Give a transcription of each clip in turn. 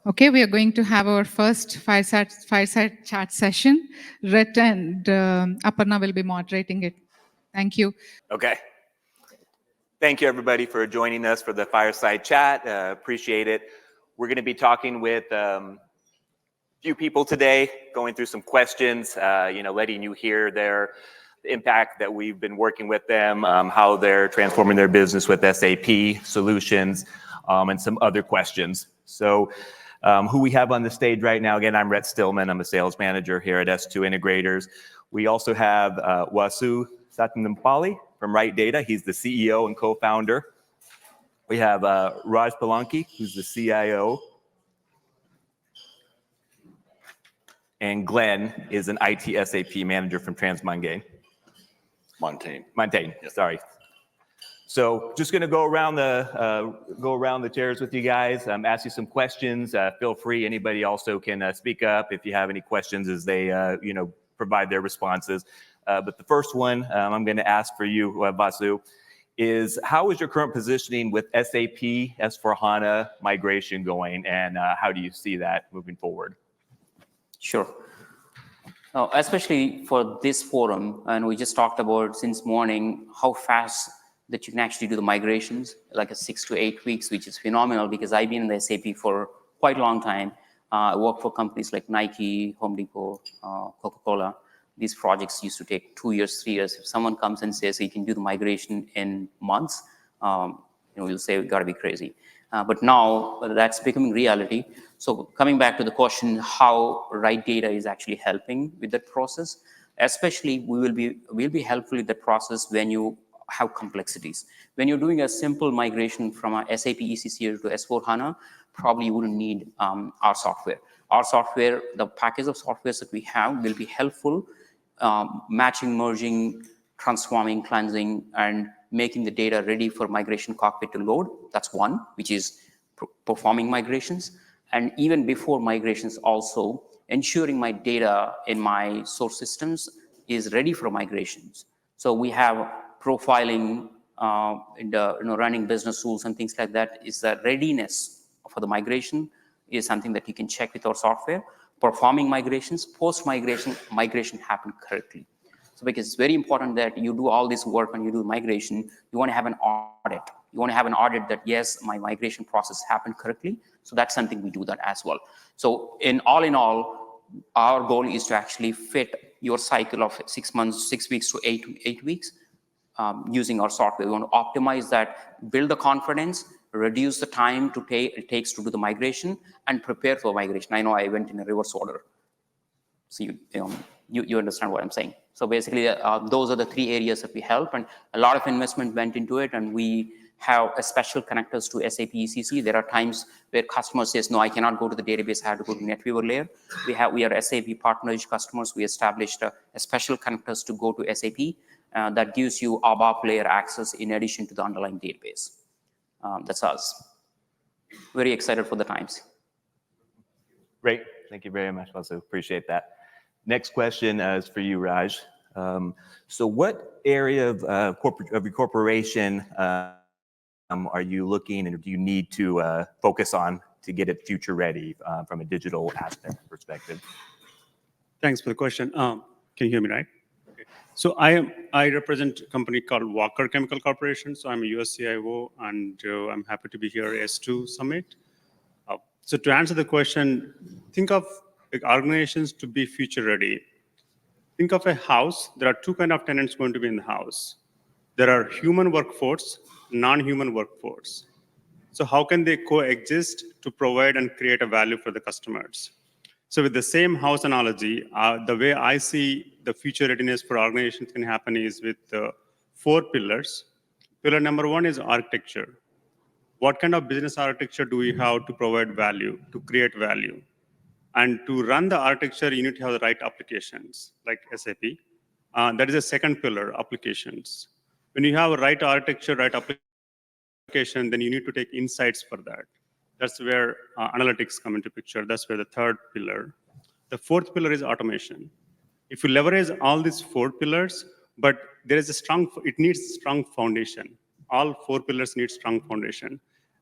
Okay, we are going to have our first fireside chat session. Rhett and Aparna will be moderating it. Thank you. Okay. Thank you, everybody, for joining us for the Fireside Chat. Appreciate it. We're going to be talking with a few people today, going through some questions, letting you hear the impact that we've been working with them, how they're transforming their business with SAP solutions, and some other questions. So who we have on the stage right now, again, I'm Rhett Stillman. I'm a sales manager here at S2 Integrators. We also have Vasu Satanampally from Right Data. He's the CEO and co-founder. We have Raj Palanki, who's the CIO. And Glenn is an IT SAP manager from Montaigne, yes. Sorry. So just going to go around the chairs with you guys, ask you some questions. Feel free. Anybody also can speak up if you have any questions as they provide their responses. But the first one I'm going to ask for you, Vasu, is how is your current positioning with SAP S4 HANA migration going, and how do you see that moving forward? Sure. Especially for this forum, and we just talked about since morning how fast that you can actually do the migrations, like 6 to 8 weeks, which is phenomenal because I've been in the SAP for quite a long time. I work for companies like Nike, Home Depot, Coca-Cola. These projects used to take 2 years, 3 years. If someone comes and says you can do the migration in months, we'll say we gotta be crazy. But now that's becoming reality. So coming back to the question, how Right Data is actually helping with that process, especially we'll be helpful with the process when you have complexities. When you're doing a simple migration from a SAP ECC to S4 HANA, probably you wouldn't need our software. Our software, the package of softwares that we have will be helpful, matching, merging, transforming, cleansing, and making the data ready for migration cockpit to load. That's one, which is performing migrations. And even before migrations also, ensuring my data in my source systems is ready for migrations. So we have profiling in the running business tools and things like that. Is the readiness for the migration is something that you can check with our software. Performing migrations, post-migration happen correctly. So because it's very important that you do all this work when you do migration, you want to have an audit. You want to have an audit that, yes, my migration process happened correctly. So that's something we do that as well. So in all, our goal is to actually fit your cycle of 6 months, 6 weeks to 8 weeks using our software. We want to optimize that, build the confidence, reduce the time it takes to do the migration, and prepare for migration. I know I went in a reverse order. So you understand what I'm saying. So basically, those are the 3 areas that we help, and a lot of investment went into it, and we have a special connectors to SAP ECC. There are times where customers says, no, I cannot go to the database, I have to go to NetWeaver layer. We are SAP partners customers. We established a special connectors to go to SAP that gives you ABAP layer access in addition to the underlying database. That's us. Very excited for the times. Great. Thank you very much, Vasu. Appreciate that. Next question is for you, Raj. So what area of your corporation are you looking and do you need to focus on to get it future ready from a digital aspect perspective? Thanks for the question. Can you hear me right? Okay. So I represent a company called Walker Chemical Corporation. So I'm a US CIO, and I'm happy to be here at S2 Summit. So to answer the question, think of organizations to be future ready. Think of a house. There are 2 kinds of tenants going to be in the house. There are human workforce, non-human workforce. So how can they coexist to provide and create a value for the customers? So with the same house analogy, the way I see the future readiness for organizations can happen is with 4 pillars. Pillar number 1 is architecture. What kind of business architecture do we have to provide value, to create value? And to run the architecture, you need to have the right applications, like SAP. That is the second pillar, applications. When you have a right architecture, right application, then you need to take insights for that. That's where analytics come into picture. That's where the third pillar. The fourth pillar is automation. If you leverage all these 4 pillars, but it needs strong foundation. All 4 pillars need strong foundation.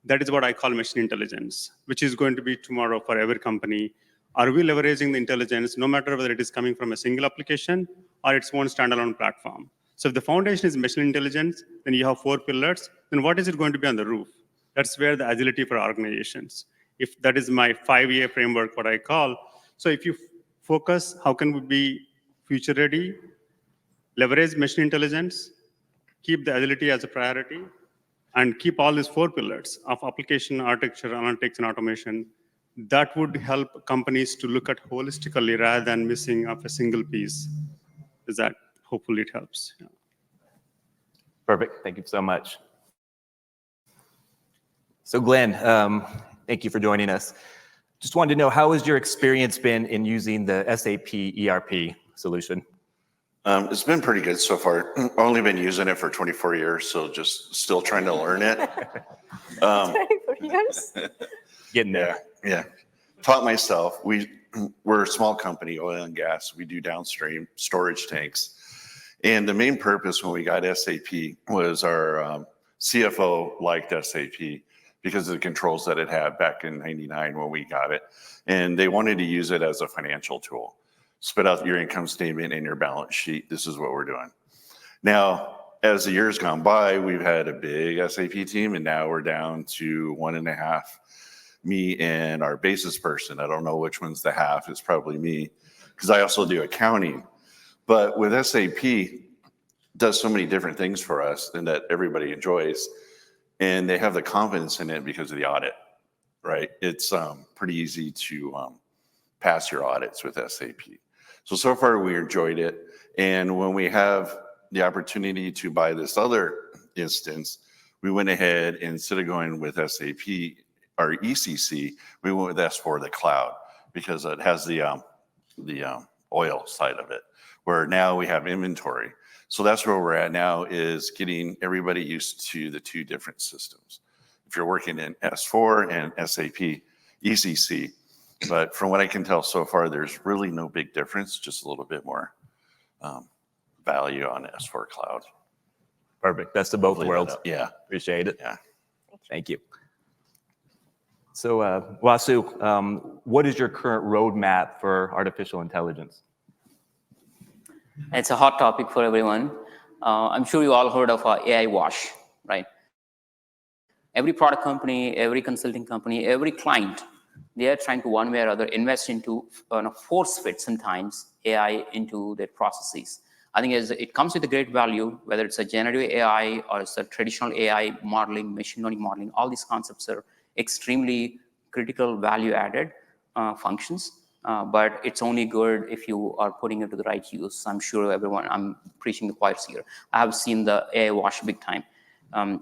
That is what I call machine intelligence, which is going to be tomorrow for every company. Are we leveraging the intelligence, no matter whether it is coming from a single application or its own standalone platform? So if the foundation is machine intelligence, then you have 4 pillars, then what is it going to be on the roof? That's where the agility for organizations. If that is my 5-year framework, what I call. So if you focus, how can we be future ready, leverage machine intelligence, keep the agility as a priority, and keep all these 4 pillars of application, architecture, analytics, and automation, that would help companies to look at holistically rather than missing of a single piece. Is that, hopefully it helps. Yeah. Perfect. Thank you so much. So Glenn, thank you for joining us. Just wanted to know, how has your experience been in using the SAP ERP solution? It's been pretty good so far. I've only been using it for 24 years, so just still trying to learn it. 24 years? Getting there. Yeah. Taught myself. We're a small company, oil and gas. We do downstream storage tanks. And the main purpose when we got SAP was our CFO liked SAP because of the controls that it had back in '99 when we got it. And they wanted to use it as a financial tool. Spit out your income statement and your balance sheet. This is what we're doing. Now, as the years gone by, we've had a big SAP team, and now we're down to 1.5. Me and our basis person. I don't know which one's the half. It's probably me, because I also do accounting. But with SAP, it does so many different things for us and that everybody enjoys, and they have the confidence in it because of the audit, right? It's pretty easy to pass your audits with SAP. So far we enjoyed it. And when we have the opportunity to buy this other instance, we went ahead, instead of going with SAP or ECC, we went with S4, the cloud, because it has the oil side of it, where now we have inventory. So that's where we're at now, is getting everybody used to the 2 different systems. If you're working in S4 and SAP ECC, but from what I can tell so far, there's really no big difference, just a little bit more value on S4 Cloud. Perfect. Best of both worlds. Yeah. Appreciate it. Yeah. Thank you. So Wasu, what is your current roadmap for artificial intelligence? It's a hot topic for everyone. I'm sure you all heard of AI wash, right? Every product company, every consulting company, every client, they are trying to one way or other invest into, force fit sometimes AI into their processes. I think it comes with a great value, whether it's a generative AI or it's a traditional AI modeling, machine learning modeling, all these concepts are extremely critical value added functions. But it's only good if you are putting it to the right use. I'm sure I'm preaching the choir here. I have seen the AI wash big time.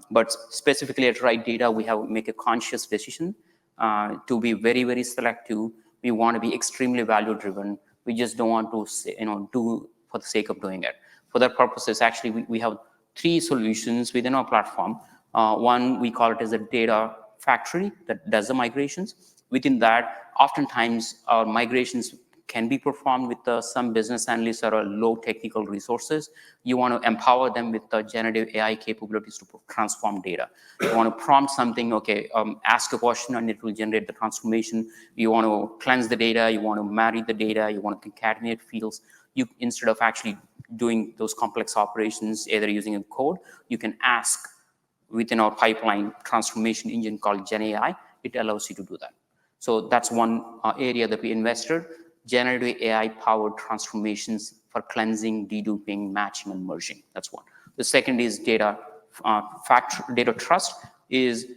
But specifically at Right Data, we have to make a conscious decision to be very, very selective. We want to be extremely value driven. We just don't want to do for the sake of doing it. For that purposes, actually, we have 3 solutions within our platform. One, we call it as a data factory that does the migrations. Within that, oftentimes our migrations can be performed with some business analysts or low technical resources. You want to empower them with the generative AI capabilities to transform data. You want to prompt something, okay, ask a question and it will generate the transformation. You want to cleanse the data, you want to marry the data, you want to concatenate fields. Instead of actually doing those complex operations, either using a code, you can ask within our pipeline transformation engine called GenAI. It allows you to do that. So that's one area that we invested. Generative AI-powered transformations for cleansing, deduping, matching, and merging. That's one. The second is data trust. Is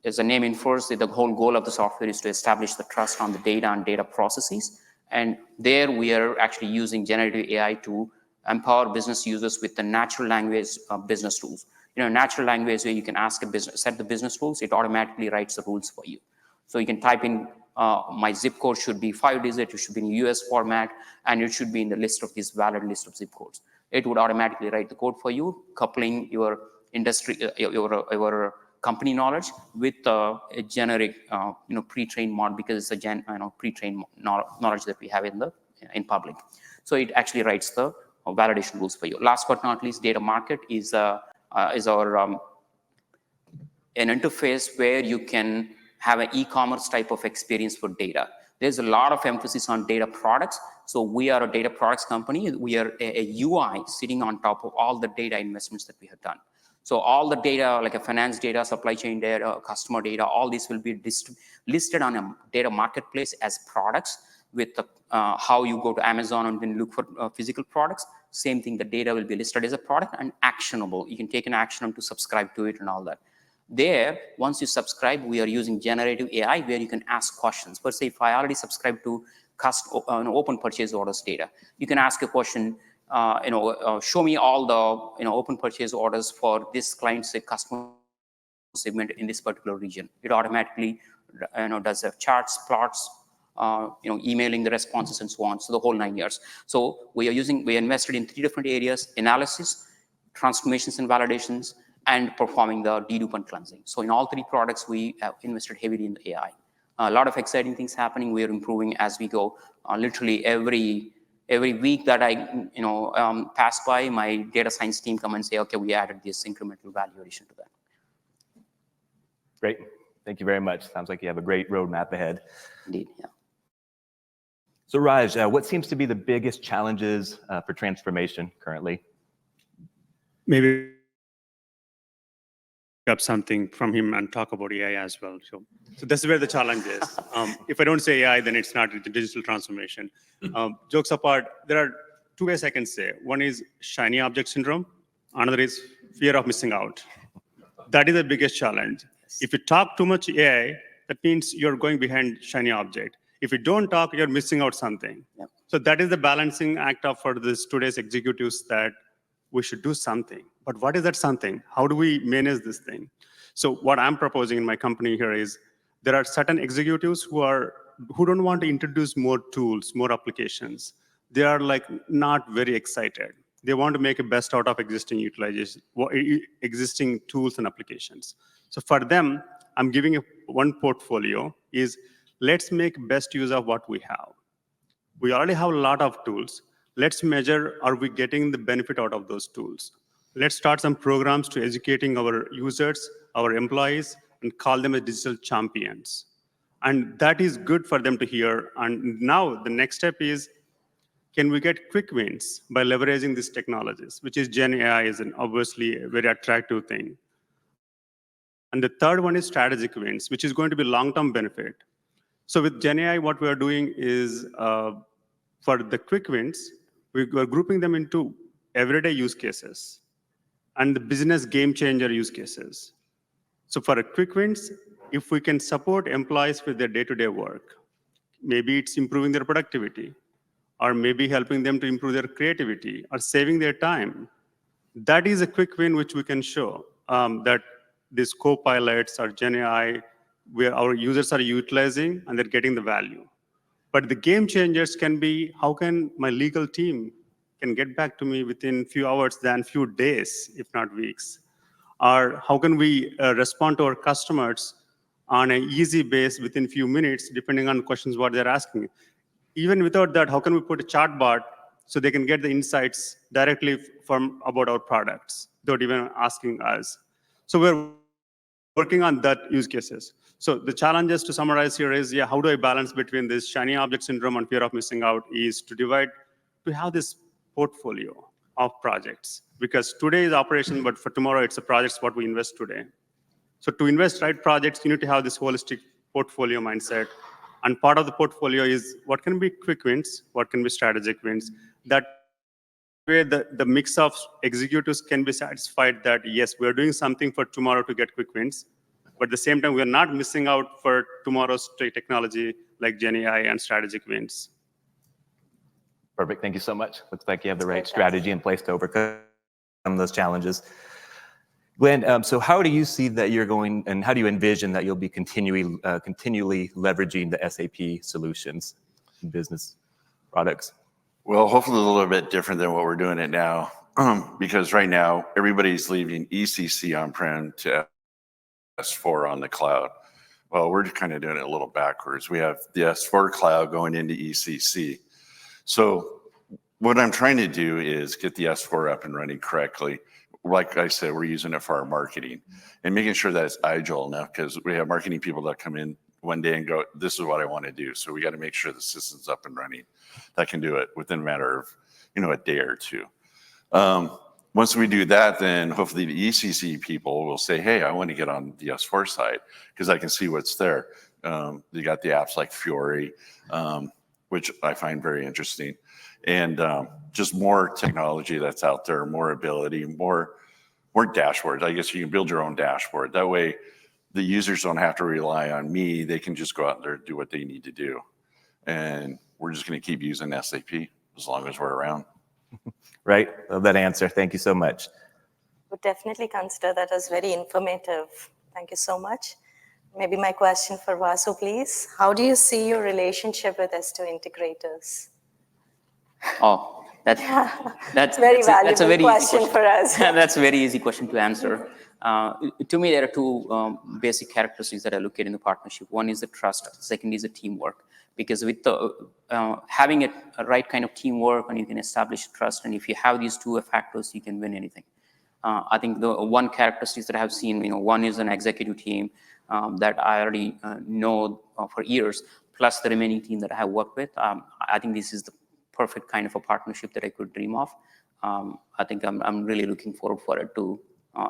the name infers, the whole goal of the software is to establish the trust on the data and data processes. And there we are actually using generative AI to empower business users with the natural language business tools. Natural language where you can ask a business, set the business rules, it automatically writes the rules for you. So you can type in, my zip code should be 5-digit, it should be in US format, and it should be in the list of this valid list of zip codes. It would automatically write the code for you, coupling your industry, your company knowledge with a generic, pre-trained model, because it's a pre-trained knowledge that we have in public. So it actually writes the validation rules for you. Last but not least, Data Market is our an interface where you can have an e-commerce type of experience for data. There's a lot of emphasis on data products. So we are a data products company. We are a UI sitting on top of all the data investments that we have done. So all the data, like a finance data, supply chain data, customer data, all these will be listed on a data marketplace as products with the, how you go to Amazon and then look for physical products. Same thing, the data will be listed as a product and actionable. You can take an action to subscribe to it and all that. There, once you subscribe, we are using generative AI where you can ask questions. But say if I already subscribed to open purchase orders data, you can ask a question, show me all the open purchase orders for this client's customer segment in this particular region. It automatically does the charts, plots, emailing the responses and so on. So the whole 9 years. So we invested in 3 different areas: analysis, transformations and validations, and performing the dedupe and cleansing. So in all 3 products, we have invested heavily in the AI. A lot of exciting things happening. We are improving as we go. Literally every week that I pass by, my data science team come and say, okay, we added this incremental value addition to that. Great. Thank you very much. Sounds like you have a great roadmap ahead. Indeed, yeah. So Raj, what seems to be the biggest challenges for transformation currently? Maybe up something from him and talk about AI as well. So that's where the challenge is. If I don't say AI, then it's not the digital transformation. Jokes apart, there are 2 ways I can say. One is shiny object syndrome. Another is fear of missing out. That is the biggest challenge. If you talk too much AI, that means you're going behind shiny object. If you don't talk, you're missing out something. Yep. So that is the balancing act of for today's executives, that we should do something. But what is that something? How do we manage this thing? So what I'm proposing in my company here is there are certain executives who don't want to introduce more tools, more applications. They are like not very excited. They want to make a best out of existing tools and applications. So for them, I'm giving one portfolio is let's make best use of what we have. We already have a lot of tools. Let's measure, are we getting the benefit out of those tools? Let's start some programs to educating our users, our employees, and call them as digital champions. And that is good for them to hear. And now the next step is, can we get quick wins by leveraging these technologies, which is Gen AI is obviously a very attractive thing. And the third one is strategic wins, which is going to be long-term benefit. So with Gen AI, what we are doing is for the quick wins, we are grouping them into everyday use cases and the business game changer use cases. So for a quick wins, if we can support employees with their day-to-day work, maybe it's improving their productivity, or maybe helping them to improve their creativity, or saving their time. That is a quick win which we can show that these co-pilots or Gen AI, where our users are utilizing and they're getting the value. But the game changers can be, how can my legal team can get back to me within few hours than few days, if not weeks? Or how can we respond to our customers on an easy base within few minutes, depending on questions what they're asking? Even without that, how can we put a chatbot so they can get the insights directly from about our products without even asking us? So we're working on that use cases. So the challenges to summarize here is, how do I balance between this shiny object syndrome and fear of missing out is to have this portfolio of projects. Because today is operation, but for tomorrow it's a projects what we invest today. So to invest right projects, you need to have this holistic portfolio mindset. And part of the portfolio is what can be quick wins, what can be strategic wins. That way the mix of executives can be satisfied that, yes, we're doing something for tomorrow to get quick wins. But at the same time, we're not missing out for tomorrow's technology like Gen AI and strategic wins. Perfect. Thank you so much. Looks like you have the right strategy in place to overcome those challenges. Glenn, so how do you see that you're going, and how do you envision that you'll be continually leveraging the SAP solutions in business products? Well, hopefully a little bit different than what we're doing it now, because right now everybody's leaving ECC on-prem to S4 on the cloud. Well, we're kind of doing it a little backwards. We have the S4 cloud going into ECC. So what I'm trying to do is get the S4 up and running correctly. like I said, we're using it for our marketing and making sure that it's agile enough, because we have marketing people that come in one day and go, this is what I want to do. So we got to make sure the system's up and running. That can do it within a matter of, a day or two. Once we do that, then hopefully the ECC people will say, hey, I want to get on the S4 side because I can see what's there. You got the apps like Fiori, which I find very interesting. And just more technology that's out there, more ability, more dashboards. I guess you can build your own dashboard. That way the users don't have to rely on me. They can just go out there and do what they need to do. And we're just going to keep using SAP as long as we're around. Right? Love that answer. Thank you so much. Would definitely consider that as very informative. Thank you so much. Maybe my question for Vasu, please. How do you see your relationship with S2 integrators? Oh, that's Very valuable that's a very question easy for us. That's a very easy question to answer. To me, there are two basic characteristics that I look at in the partnership. One is the trust. Second is the teamwork. Because with the having a right kind of teamwork, and you can establish trust, and if you have these two factors, you can win anything. I think the one characteristics that I have seen, one is an executive team that I already know for years, plus the remaining team that I have worked with. I think this is the perfect kind of a partnership that I could dream of. I think I'm really looking forward for it to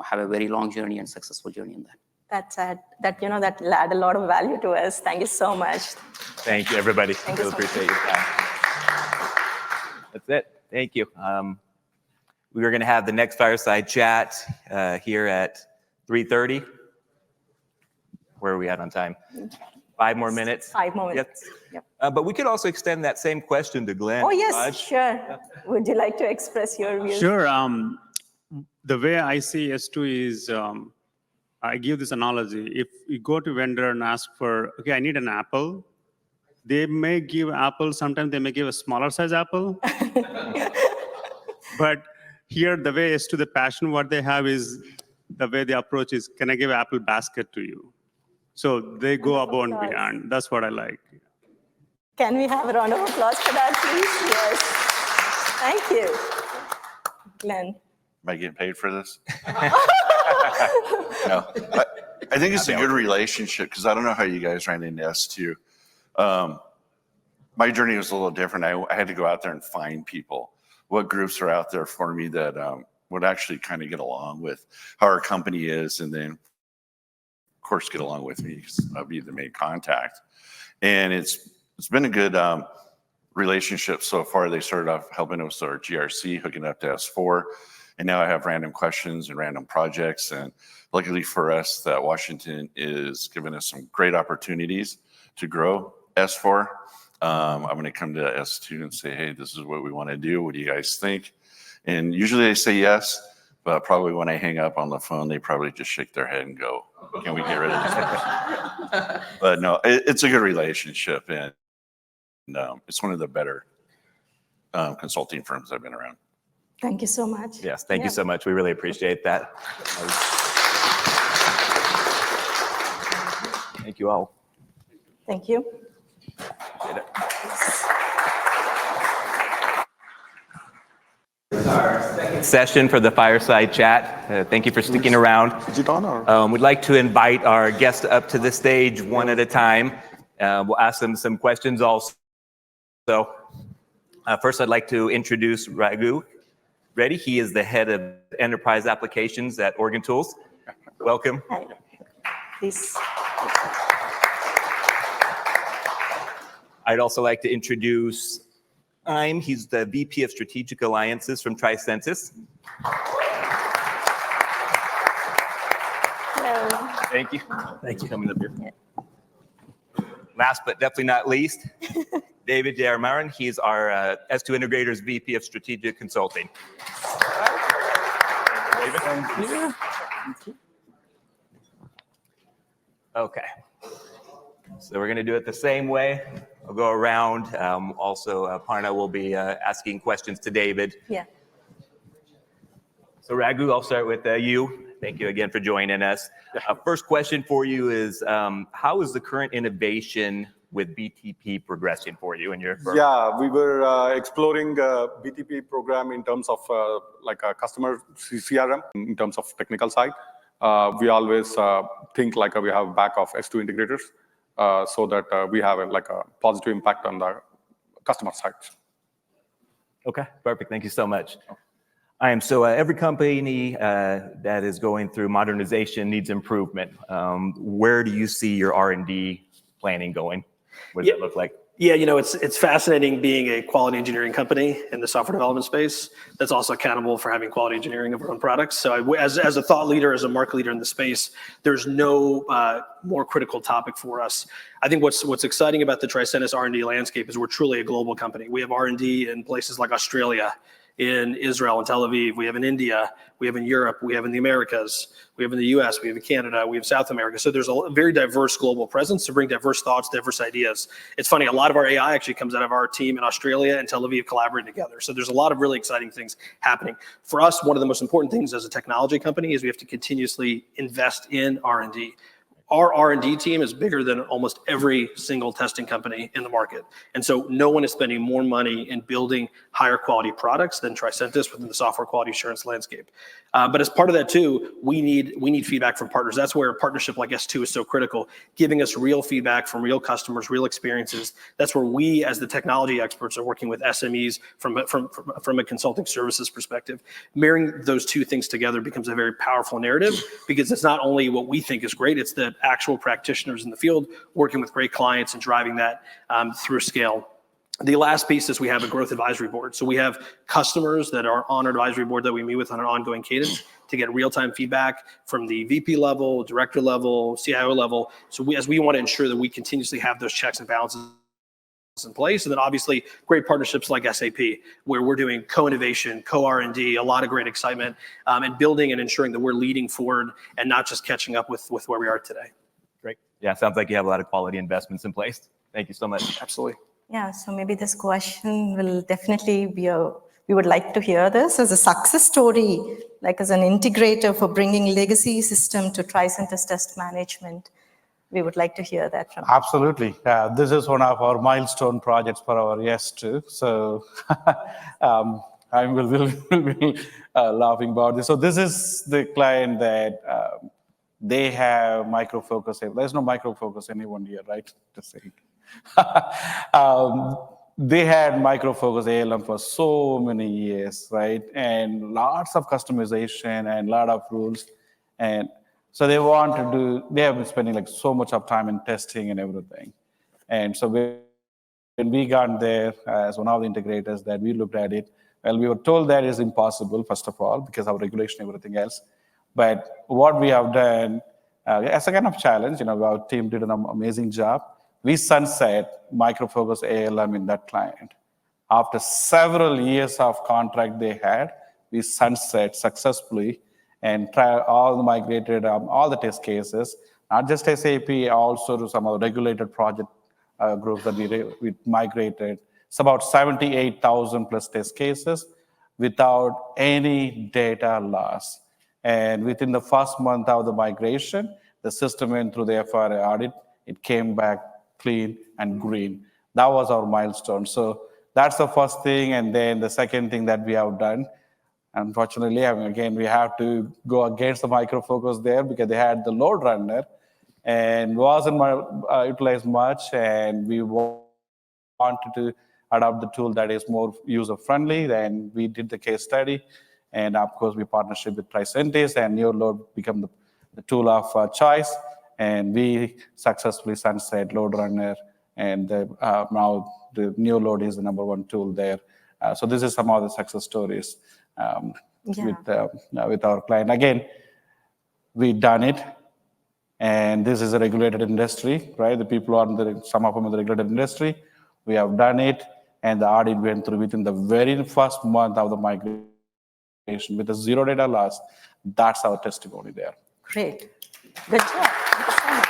have a very long journey and successful journey in that. That will add a lot of value to us. Thank you so much. Thank you, everybody. Thank you so Appreciate your time. That's it. Thank you. We are going to have the next fireside chat here at 3:30. Where are we at on time? 5 more minutes? 5 more minutes. Yep. But we could also extend that same question to Glenn. Oh, yes, Raj. sure. Would you like to express your views? Sure. The way I see S2 is, I give this analogy. If you go to vendor and ask for, okay, I need an apple, they may give apple, sometimes they may give a smaller size apple. But here, the way S2, the passion, what they have is, the way they approach is, can I give apple basket to you? So they go above and beyond. That's what I like. Can we have a round of applause for that, please? Yes. Thank you. Glenn. Am I getting paid for this? No. I think it's a good relationship because I don't know how you guys ran into S2. My journey was a little different. I had to go out there and find people. What groups are out there for me that would actually kind of get along with how our company is, and then, of course, get along with me because I'll be the main contact. And it's been a good relationship so far. They started off helping us with our GRC, hooking up to S4. And now I have random questions and random projects. And luckily for us, that Washington is giving us some great opportunities to grow S4. I'm going to come to S2 and say, hey, this is what we want to do. What do you guys think? And usually they say yes, but probably when I hang up on the phone, they probably just shake their head and go, can we get rid of this person? But no, it's a good relationship. And it's one of the better consulting firms I've been around. Thank you so much. Yes, thank you so much. We really appreciate that. Thank you all. Thank you. Second session for the fireside chat. Thank you for sticking around. We'd like to invite our guests up to the stage one at a time. We'll ask them some questions also. So first, I'd like to introduce Raghu Reddy. He is the head of enterprise applications at Organ Tools. Welcome. Hi. Please. I'd also like to introduce he's the VP of Strategic Alliances from Tricentis. Hello. Thank you. Thank you for coming up here. Yeah. Last but definitely not least, David Jarmaran. He's our S2 Integrators VP of Strategic Consulting. David. Thank you. Okay. So we're going to do it the same way. I'll go around. Also, Parna will be asking questions to David. Yeah. So Raghu, I'll start with you. Thank you again for joining us. First question for you is, how is the current innovation with BTP progressing for you and your firm? Yeah, we were exploring BTP program in terms of like a customer CRM, in terms of technical side. We always think like we have a back of S2 integrators so that we have like a positive impact on the customer side. Okay, perfect. Thank you so much. So every company that is going through modernization needs improvement. Where do you see your R&D planning going? What does that look like? Yeah, it's fascinating being a quality engineering company in the software development space that's also accountable for having quality engineering of our own products. So as a thought leader, as a market leader in the space, there's no more critical topic for us. I think what's exciting about the Tricentis R&D landscape is we're truly a global company. We have R&D in places like Australia, in Israel and Tel Aviv, we have in India, we have in Europe, we have in the Americas, we have in the US, we have in Canada, we have South America. So there's a very diverse global presence to bring diverse thoughts, diverse ideas. It's funny, a lot of our AI actually comes out of our team in Australia and Tel Aviv collaborating together. So there's a lot of really exciting things happening. For us, one of the most important things as a technology company is we have to continuously invest in R&D. Our R&D team is bigger than almost every single testing company in the market. And so no one is spending more money in building higher quality products than Tricentis within the software quality assurance landscape. But as part of that too, we need feedback from partners. That's where a partnership like S2 is so critical, giving us real feedback from real customers, real experiences. That's where we as the technology experts are working with SMEs from a consulting services perspective. Marrying those two things together becomes a very powerful narrative because it's not only what we think is great, it's the actual practitioners in the field working with great clients and driving that through scale. The last piece is we have a growth advisory board. So we have customers that are on our advisory board that we meet with on an ongoing cadence to get real-time feedback from the VP level, director level, CIO level. So we want to ensure that we continuously have those checks and balances in place. And then obviously great partnerships like SAP, where we're doing co-innovation, co-R&D, a lot of great excitement, and building and ensuring that we're leading forward and not just catching up with where we are today. Great. Yeah, sounds like you have a lot of quality investments in place. Thank you so much. Absolutely. Yeah, so maybe this question will definitely be we would like to hear this as a success story, like as an integrator for bringing legacy system to Tricentis test management. We would like to hear that from you. Absolutely. This is one of our milestone projects for our S2. So I will be laughing about this. So this is the client that they have Micro Focus. There's no Micro Focus anyone here, right? Just saying. They had Micro Focus ALM for so many years, right? And lots of customization and a lot of rules. And so they have been spending like so much of time in testing and everything. And so when we got there as one of the integrators that we looked at it, well, we were told that is impossible, first of all, because of regulation and everything else. But what we have done as a kind of challenge, our team did an amazing job. We sunset Micro Focus ALM in that client. After several years of contract they had, we sunset successfully and migrated all the test cases, not just SAP, also to some of the regulated project groups that we migrated. It's about 78,000 plus test cases without any data loss. And within the first month of the migration, the system went through the FRA audit. It came back clean and green. That was our milestone. So that's the first thing. And then the second thing that we have done, unfortunately, again, we have to go against the Micro Focus there because they had the load runner and wasn't utilized much. And we wanted to adopt the tool that is more user-friendly. Then we did the case study. And of course, we partnership with Tricentis and NeoLoad become the tool of choice. And we successfully sunset load runner. And now the NeoLoad is the number one tool there. So this is some of the success stories with our client. Again, we've done it. And this is a regulated industry, right? The people are some of them in the regulated industry. We have done it. And the audit went through within the very first month of the migration with a zero data loss. That's our testimony there. Great. Good job. Thank you so much.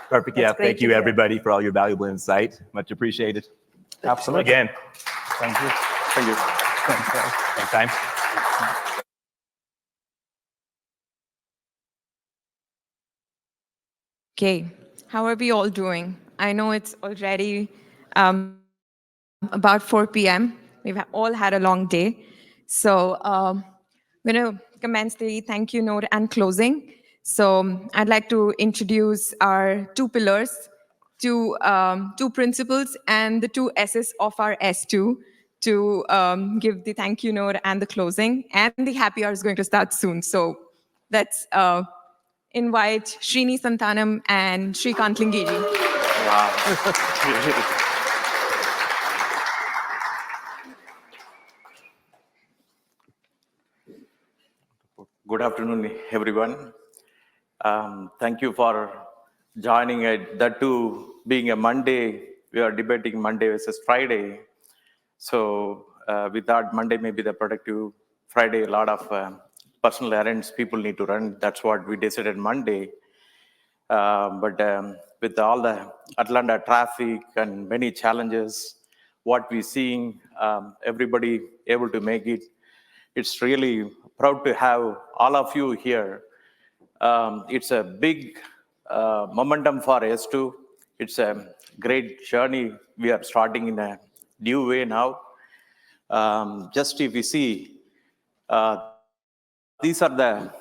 Perfect. Yeah, thank you everybody for all your valuable insight. Much appreciated. Absolutely. Again. Thank you. Thank you. Thanks, time. Okay, How are we all doing? I know it's already about 4 p.m. We've all had a long day. So I'm going to commence the thank you note and closing. So I'd like to introduce our two pillars, two principles, and the two S's of our S2 to give the thank you note and the closing. And the happy hour is going to start soon. So let's invite Srini Santanam and Shrikant Lingiri. Wow. Good afternoon, everyone. Thank you for joining it. That too, being a Monday, we are debating Monday versus Friday. So we thought Monday may be the productive Friday. A lot of personal errands people need to run. That's what we decided Monday. But with all the Atlanta traffic and many challenges, what we're seeing, everybody able to make it. It's really proud to have all of you here. It's a big momentum for S2. It's a great journey. We are starting in a new way now. Just if we see, these are the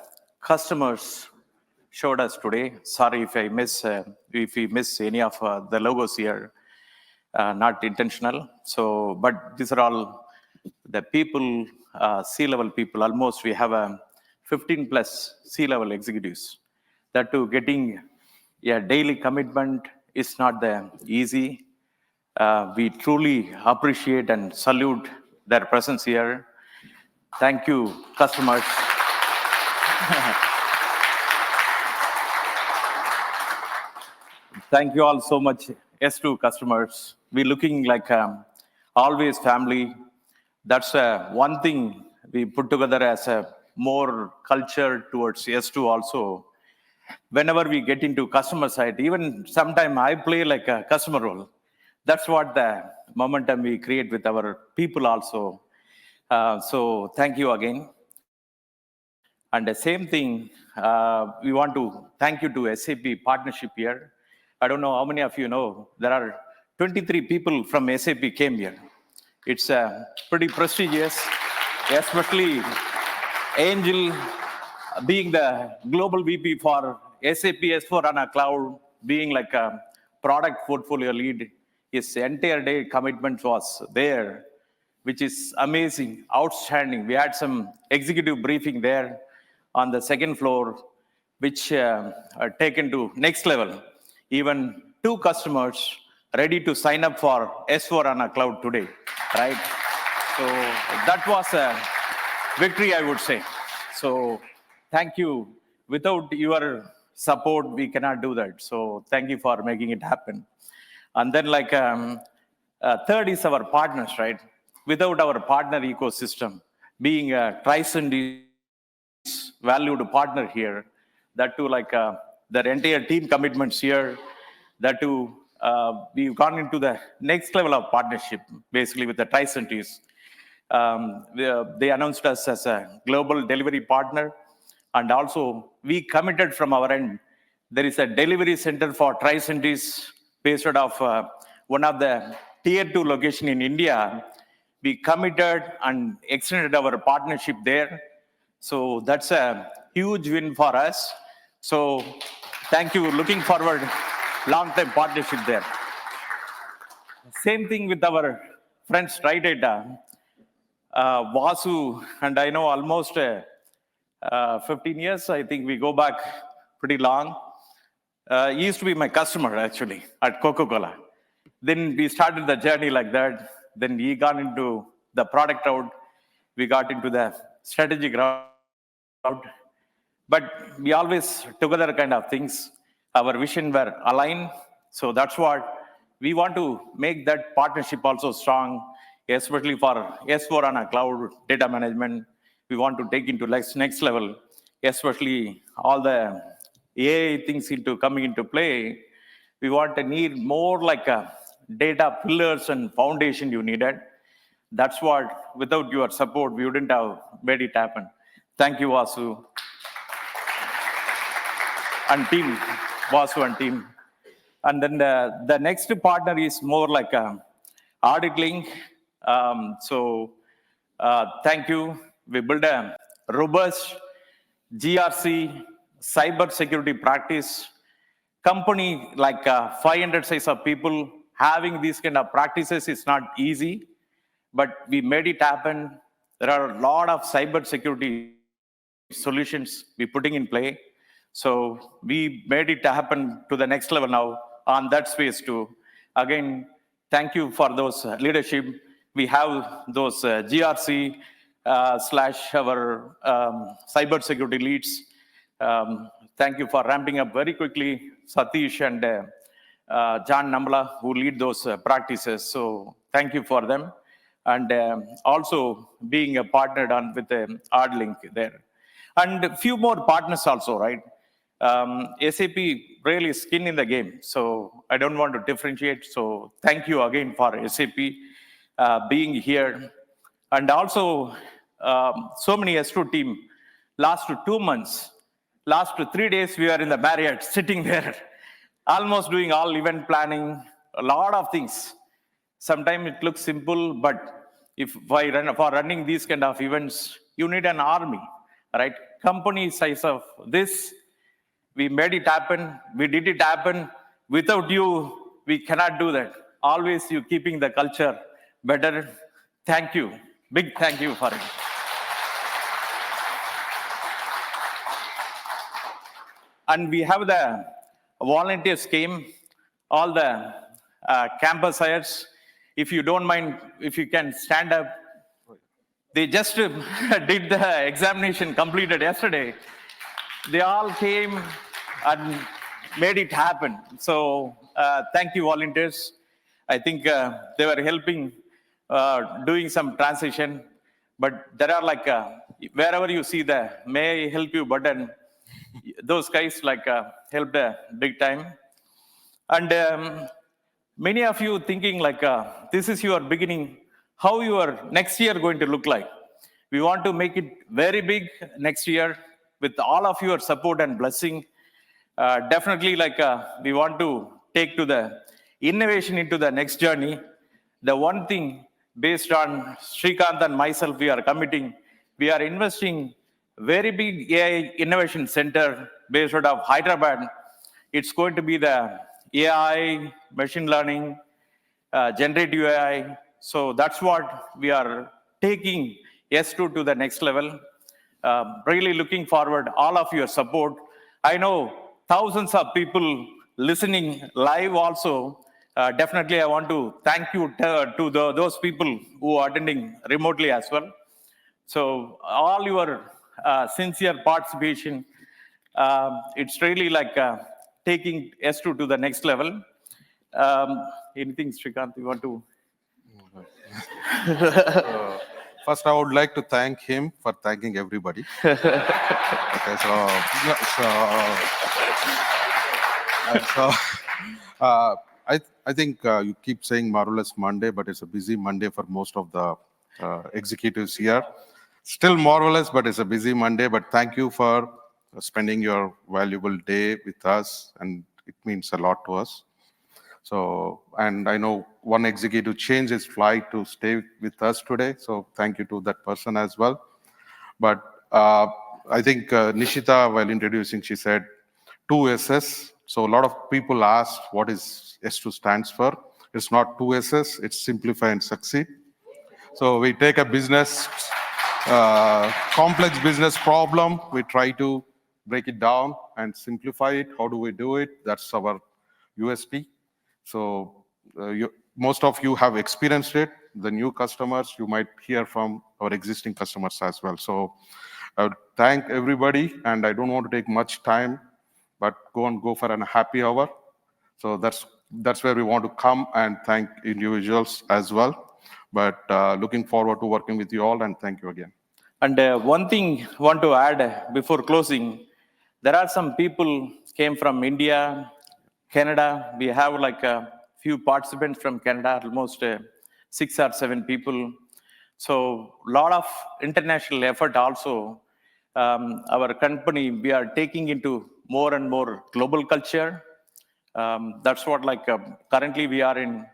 customers showed us today. Sorry if we miss any of the logos here. Not intentional. So, but these are all the people, C-level people. Almost we have 15 plus C-level executives. That too, getting a daily commitment is not the easy. We truly appreciate and salute their presence here. Thank you, customers. Thank you all so much, S2 customers. We're looking like always family. That's one thing we put together as a more culture towards S2 also. Whenever we get into customer side, even sometime I play like a customer role. That's what the momentum we create with our people also. So thank you again. And the same thing, we want to thank you to SAP partnership here. I don't know how many of you know, there are 23 people from SAP came here. It's pretty prestigious, especially Angel being the global VP for SAP S4 HANA Cloud, being like a product portfolio lead. His entire day commitment was there, which is amazing, outstanding. We had some executive briefing there on the second floor, which are taken to next level. Even 2 customers ready to sign up for S4 HANA Cloud today, right? So that was a victory, I would say. So thank you. Without your support, we cannot do that. So thank you for making it happen. And then like third is our partners, right? Without our partner ecosystem, being a Tricent is valued partner here, that too like their entire team commitments here, that too we've gone into the next level of partnership, basically with the Tricentis. They announced us as a global delivery partner. And also we committed from our end, there is a delivery center for Tricentis based out of one of the tier 2 location in India. We committed and extended our partnership there. So that's a huge win for us. So thank you. Looking forward, long-term partnership there. Same thing with our friends, TriData. Vasu, and I know almost 15 years, I think we go back pretty long. He used to be my customer actually at Coca-Cola. Then we started the journey like that. Then he got into the product route. We got into the strategic route. But we always together kind of things. Our vision were aligned. So that's what we want to make that partnership also strong, especially for S4 HANA Cloud data management. We want to take into next level, especially all the AI things coming into play. We want to need more like a data pillars and foundation you needed. That's what, without your support, we wouldn't have made it happen. Thank you, Vasu and team, Vasu and team. And then the next partner is more like auditing. Thank you. We build a robust GRC cyber security practice. Company like 500 size of people having these kind of practices is not easy, but we made it happen. There are a lot of cyber security solutions we're putting in play. So we made it happen to the next level now on that space too. Again, thank you for those leadership. We have those GRC slash our cyber security leads. Thank you for ramping up very quickly, Satish and John Namla, who lead those practices. So thank you for them. And also being a partnered on with the Ardlink there. And a few more partners also, right? SAP really skin in the game. So I don't want to differentiate. So thank you again for SAP being here. And also so many S2 team, last 2 months, last 3 days, we are in the Marriott sitting there, almost doing all event planning, a lot of things. Sometimes it looks simple, but for running these kind of events, you need an army, right? Company size of this, we made it happen. We did it happen. Without you, we cannot do that. Always you keeping the culture better. Thank you. Big thank you for it. And we have the volunteers came, all the campus hires. If you don't mind, if you can stand up. They just did the examination completed yesterday. They all came and made it happen. So thank you, volunteers. I think they were helping doing some transition. But there are like, wherever you see the may I help you button, those guys like helped big time. And many of you thinking like, this is your beginning, how your next year going to look like. We want to make it very big next year with all of your support and blessing. Definitely like we want to take to the innovation into the next journey. The one thing based on Srikanth and myself, we are committing, we are investing very big AI innovation center based out of Hyderabad. It's going to be the AI, machine learning, generative AI. So that's what we are taking S2 to the next level. Really looking forward all of your support. I know thousands of people listening live also. Definitely I want to thank you to those people who are attending remotely as well. So all your sincere participation, it's really like taking S2 to the next level. Anything, Srikanth, you want to? First, I would like to thank him for thanking everybody. Okay, I think you keep saying marvelous Monday, but it's a busy Monday for most of the executives here. Still marvelous, but it's a busy Monday. But thank you for spending your valuable day with us, and it means a lot to us. So, and I know one executive changed his flight to stay with us today. So thank you to that person as well. But I think Nishita, while introducing, she said 2 S's. So a lot of people asked what is S2 stands for. It's not 2 S's, it's simplify and succeed. So we take a business, complex business problem, we try to break it down and simplify it. How do we do it? That's our USP. So most of you have experienced it. The new customers, you might hear from our existing customers as well. So I would thank everybody, and I don't want to take much time, but go for a happy hour. So that's where we want to come and thank individuals as well. But looking forward to working with you all, and thank you again. And one thing I want to add before closing, there are some people came from India, Canada. We have like a few participants from Canada, almost 6 or 7 people. So a lot of international effort also. Our company, we are taking into more and more global culture. That's what currently we are in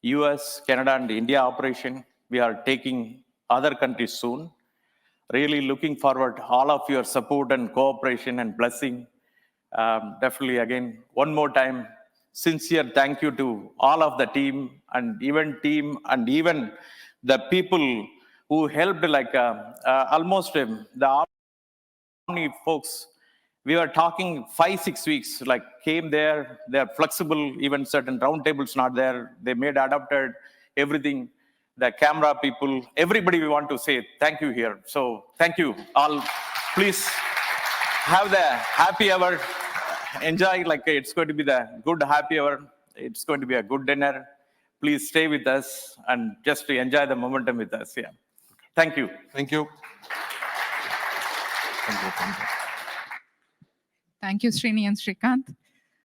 US, Canada, and India operation. We are taking other countries soon. Really looking forward to all of your support and cooperation and blessing. Definitely, again, one more time, sincere thank you to all of the team and even the people who helped, almost the Omni folks. We were talking 5-6 weeks, came there, they're flexible, even certain roundtables not there. They made adapted everything. The camera people, everybody we want to say thank you here. So thank you all. Please have the happy hour. Enjoy, it's going to be the good happy hour. It's going to be a good dinner. Please stay with us and just to enjoy the momentum with us. Yeah. Thank you. Thank you. Thank you, Srini and Srikanth.